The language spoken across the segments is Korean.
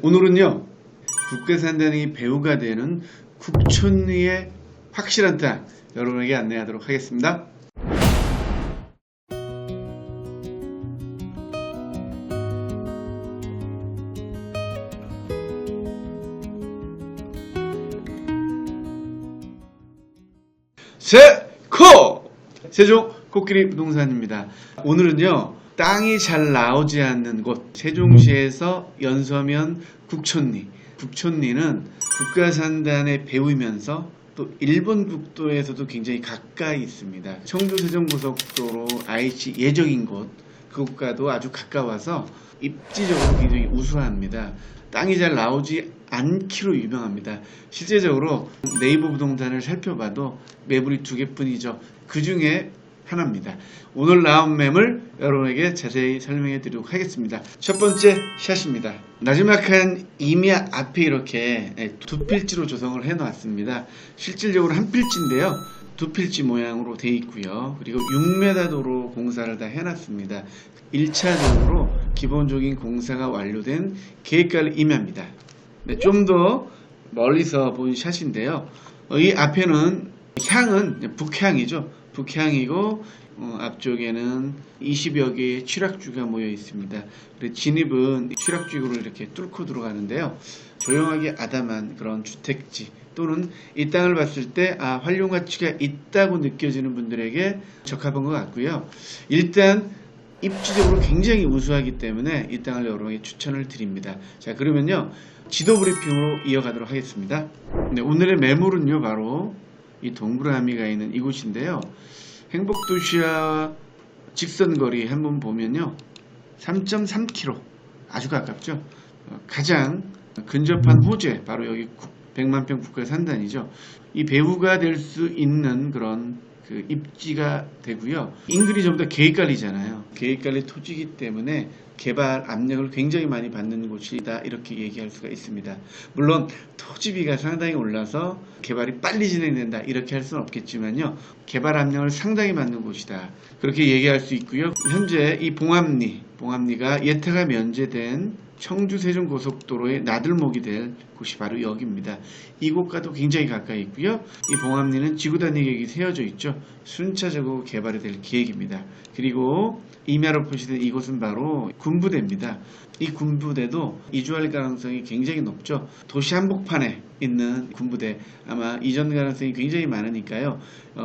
오늘은요, 국가산단이 배후가 되는 국촌리의 확실한 땅 여러분에게 안내하도록 하겠습니다. 세종 코끼리 부동산입니다. 오늘은요, 땅이 잘 나오지 않는 곳, 세종시에서 연서면 국촌리. 국촌리는 국가산단의 배후이면서 또 일본 국도에서도 굉장히 가까이 있습니다. 청주-세종고속도로 IC 예정인 곳, 그곳과도 아주 가까워서 입지적으로 굉장히 우수합니다. 땅이 잘 나오지 않기로 유명합니다. 실제적으로 네이버 부동산을 살펴봐도 매물이 2개뿐이죠. 그 중에 하나입니다. 오늘 나온 매물 여러분에게 자세히 설명해 드리도록 하겠습니다. 첫 번째 샷입니다. 나지막한 임야 앞에 이렇게 두 필지로 조성을 해 놨습니다. 실질적으로 한 필지인데요. 두 필지 모양으로 되어 있고요. 그리고 6m 도로 공사를 다 해놨습니다. 1차적으로 기본적인 공사가 완료된 계획관리 임야입니다. 좀 더 멀리서 본 샷인데요. 이 앞에는 향은 북향이죠. 북향이고 앞쪽에는 20여 개의 취락주가 모여 있습니다. 진입은 취락주로 이렇게 뚫고 들어가는데요. 조용하게 아담한 그런 주택지 또는 이 땅을 봤을 때 활용 가치가 있다고 느껴지는 분들에게 적합한 것 같고요. 일단 입지적으로 굉장히 우수하기 때문에 이 땅을 여러분에게 추천을 드립니다. 자, 그러면요, 지도 브리핑으로 이어가도록 하겠습니다. 오늘의 매물은요, 바로 이 동그라미가 있는 이곳인데요. 행복도시와 직선거리 한번 보면요, 3.3km 아주 가깝죠. 가장 근접한 호재, 바로 여기 100만평 국가산단이죠. 이 배후가 될 수 있는 그런 입지가 되고요. 인근이 전부 다 계획관리잖아요. 계획관리 토지이기 때문에 개발 압력을 굉장히 많이 받는 곳이다, 이렇게 얘기할 수가 있습니다. 물론 토지비가 상당히 올라서 개발이 빨리 진행된다, 이렇게 할 수는 없겠지만요, 개발 압력을 상당히 받는 곳이다, 그렇게 얘기할 수 있고요. 현재 이 봉암리가 예타가 면제된 청주-세종고속도로의 나들목이 될 곳이 바로 여기입니다. 이곳과도 굉장히 가까이 있고요. 이 봉암리는 지구단위 계획이 세워져 있죠. 순차적으로 개발이 될 계획입니다. 그리고 임야로 표시된 이곳은 바로 군부대입니다. 이 군부대도 이주할 가능성이 굉장히 높죠. 도시 한복판에 있는 군부대, 아마 이전 가능성이 굉장히 많으니까요.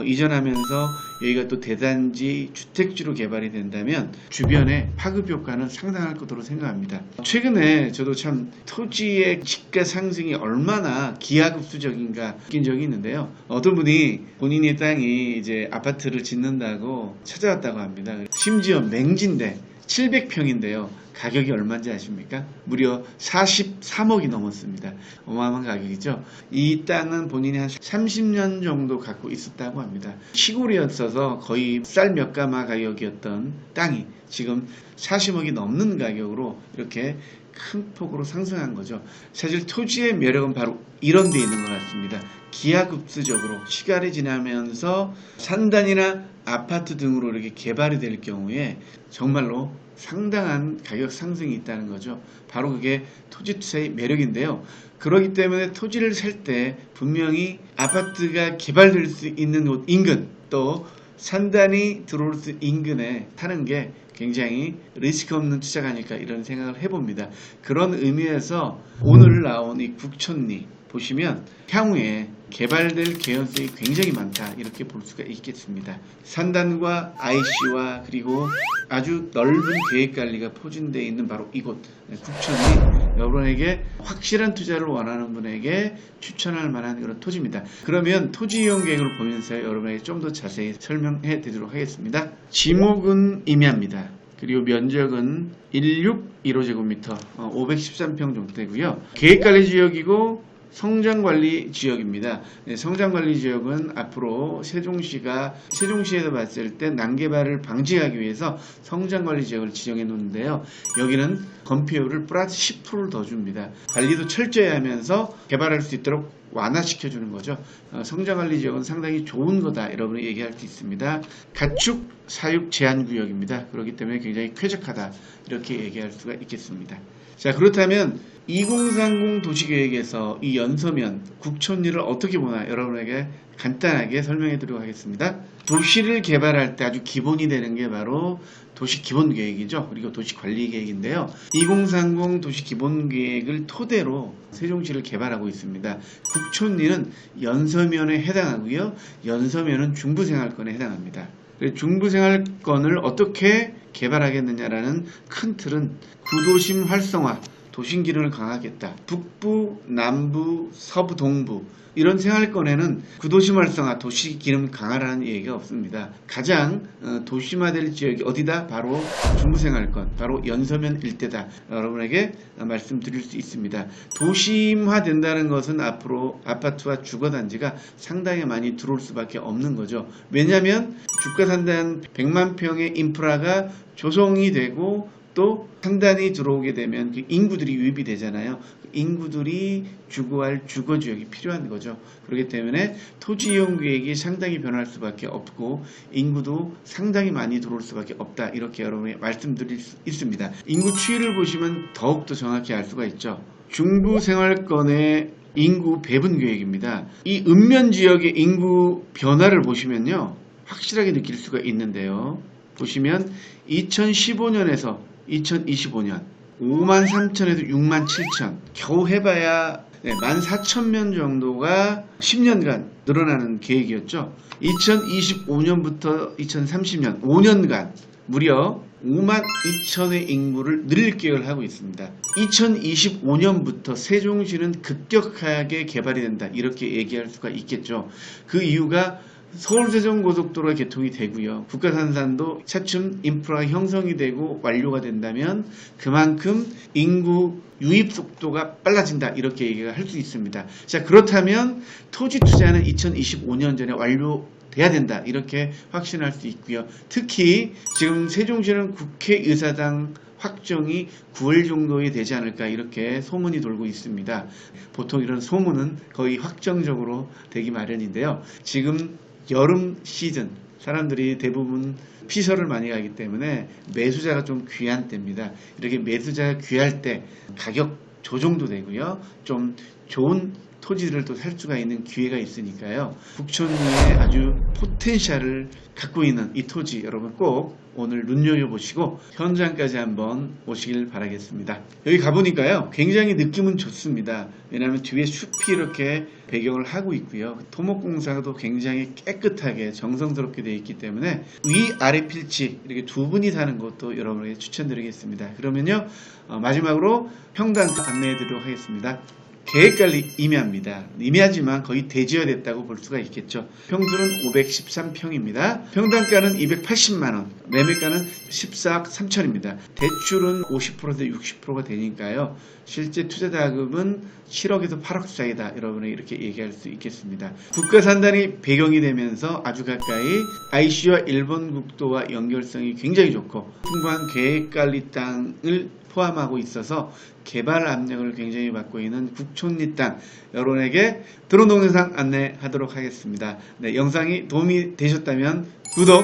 이전하면서 여기가 또 대단지 주택지로 개발이 된다면 주변에 파급 효과는 상당할 것으로 생각합니다. 최근에 저도 참 토지의 집가 상승이 얼마나 기하급수적인가 느낀 적이 있는데요. 어떤 분이 본인의 땅이 이제 아파트를 짓는다고 찾아왔다고 합니다. 심지어 맹지인데 700평인데요. 가격이 얼마인지 아십니까? 무려 43억이 넘었습니다. 어마어마한 가격이죠. 이 땅은 본인이 한 30년 정도 갖고 있었다고 합니다. 시골이었어서 거의 쌀 몇 가마 가격이었던 땅이 지금 40억이 넘는 가격으로 이렇게 큰 폭으로 상승한 거죠. 사실 토지의 매력은 바로 이런 데 있는 것 같습니다. 기하급수적으로 시간이 지나면서 산단이나 아파트 등으로 이렇게 개발이 될 경우에 정말로 상당한 가격 상승이 있다는 거죠. 바로 그게 토지 투자의 매력인데요. 그렇기 때문에 토지를 살 때 분명히 아파트가 개발될 수 있는 곳 인근, 또 산단이 들어올 수 인근에 타는 게 굉장히 리스크 없는 투자가 아닐까, 이런 생각을 해봅니다. 그런 의미에서 오늘 나온 이 국촌리 보시면 향후에 개발될 개연성이 굉장히 많다, 이렇게 볼 수가 있겠습니다. 산단과 IC와 그리고 아주 넓은 계획관리가 포진되어 있는 바로 이곳 국촌리, 여러분에게 확실한 투자를 원하는 분에게 추천할 만한 그런 토지입니다. 그러면 토지 이용 계획을 보면서 여러분에게 좀 더 자세히 설명해 드리도록 하겠습니다. 지목은 임야입니다. 그리고 면적은 1615제곱미터 513평 정도 되고요. 계획관리 지역이고 성장관리 지역입니다. 성장관리 지역은 앞으로 세종시에서 봤을 때 난개발을 방지하기 위해서 성장관리 지역을 지정해 놓는데요. 여기는 건폐율을 플러스 10%를 더 줍니다. 관리도 철저히 하면서 개발할 수 있도록 완화시켜주는 거죠. 성장관리 지역은 상당히 좋은 거다, 여러분이 얘기할 수 있습니다. 가축 사육 제한 구역입니다. 그렇기 때문에 굉장히 쾌적하다, 이렇게 얘기할 수가 있겠습니다. 자, 그렇다면 2030 도시계획에서 이 연서면 국촌리를 어떻게 보나 여러분에게 간단하게 설명해 드리도록 하겠습니다. 도시를 개발할 때 아주 기본이 되는 게 바로 도시기본계획이죠. 그리고 도시관리계획인데요. 2030 도시기본계획을 토대로 세종시를 개발하고 있습니다. 국촌리는 연서면에 해당하고요. 연서면은 중부생활권에 해당합니다. 중부생활권을 어떻게 개발하겠느냐라는 큰 틀은 구도심 활성화, 도심 기능을 강화하겠다. 북부, 남부, 서부, 동부 이런 생활권에는 구도심 활성화, 도시 기능 강화라는 얘기가 없습니다. 가장 도심화될 지역이 어디다? 바로 중부생활권, 바로 연서면 일대다. 여러분에게 말씀드릴 수 있습니다. 도심화된다는 것은 앞으로 아파트와 주거단지가 상당히 많이 들어올 수밖에 없는 거죠. 왜냐하면 주가 산단 100만 평의 인프라가 조성이 되고 또 상단이 들어오게 되면 그 인구들이 유입이 되잖아요. 인구들이 주거할 주거지역이 필요한 거죠. 그렇기 때문에 토지이용계획이 상당히 변할 수밖에 없고 인구도 상당히 많이 들어올 수밖에 없다. 이렇게 여러분에게 말씀드릴 수 있습니다. 인구 추이를 보시면 더욱더 정확히 알 수가 있죠. 중부생활권의 인구 배분 계획입니다. 이 읍면지역의 인구 변화를 보시면요. 확실하게 느낄 수가 있는데요. 보시면 2015년에서 2025년 5만 3천에서 6만 7천 겨우 해봐야 14,000명 정도가 10년간 늘어나는 계획이었죠. 2025년부터 2030년 5년간 무려 5만 2천의 인구를 늘릴 계획을 하고 있습니다. 2025년부터 세종시는 급격하게 개발이 된다 이렇게 얘기할 수가 있겠죠. 그 이유가 서울세종고속도로가 개통이 되고요. 국가산단도 차츰 인프라가 형성이 되고 완료가 된다면 그만큼 인구 유입 속도가 빨라진다 이렇게 얘기를 할 수 있습니다. 자, 그렇다면 토지 투자는 2025년 전에 완료돼야 된다 이렇게 확신할 수 있고요. 특히 지금 세종시는 국회의사당 확정이 9월 정도에 되지 않을까 이렇게 소문이 돌고 있습니다. 보통 이런 소문은 거의 확정적으로 되기 마련인데요. 지금 여름 시즌 사람들이 대부분 피서를 많이 가기 때문에 매수자가 좀 귀한 때입니다. 이렇게 매수자가 귀할 때 가격 조정도 되고요. 좀 좋은 토지들을 또 살 수가 있는 기회가 있으니까요. 북촌리에 아주 포텐셜을 갖고 있는 이 토지 여러분 꼭 오늘 눈여겨보시고 현장까지 한번 오시길 바라겠습니다. 여기 가보니까요. 굉장히 느낌은 좋습니다. 왜냐하면 뒤에 숲이 이렇게 배경을 하고 있고요. 토목공사도 굉장히 깨끗하게 정성스럽게 되어 있기 때문에 위아래 필지 이렇게 두 분이 사는 것도 여러분에게 추천드리겠습니다. 그러면요. 마지막으로 평당 안내해 드리도록 하겠습니다. 계획관리 임야입니다. 임야지만 거의 대지어됐다고 볼 수가 있겠죠. 평수는 513평입니다. 평당가는 280만원, 매매가는 14억 3천입니다. 대출은 50%에서 60%가 되니까요. 실제 투자자금은 7억에서 8억 사이다. 여러분이 이렇게 얘기할 수 있겠습니다. 국가산단이 배경이 되면서 아주 가까이 IC와 일본 국도와 연결성이 굉장히 좋고 풍부한 계획관리 땅을 포함하고 있어서 개발 압력을 굉장히 받고 있는 국촌리 땅 여러분에게 드론 동영상 안내하도록 하겠습니다. 네, 영상이 도움이 되셨다면 구독,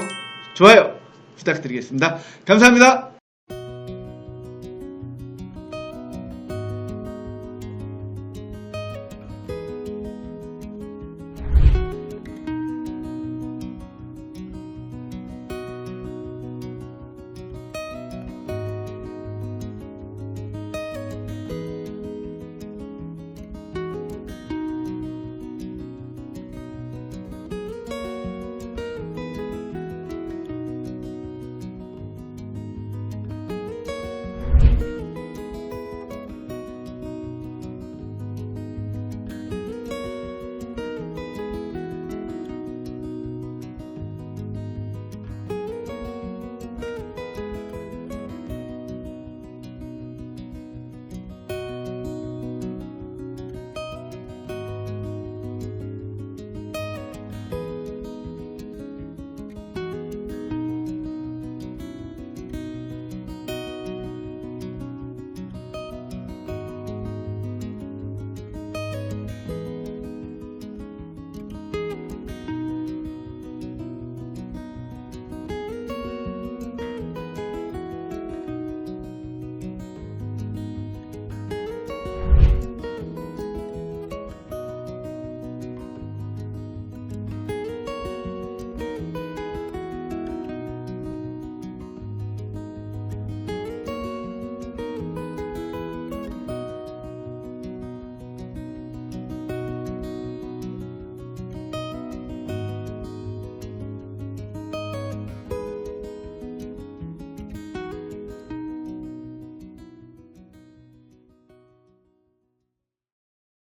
좋아요 부탁드리겠습니다. 감사합니다.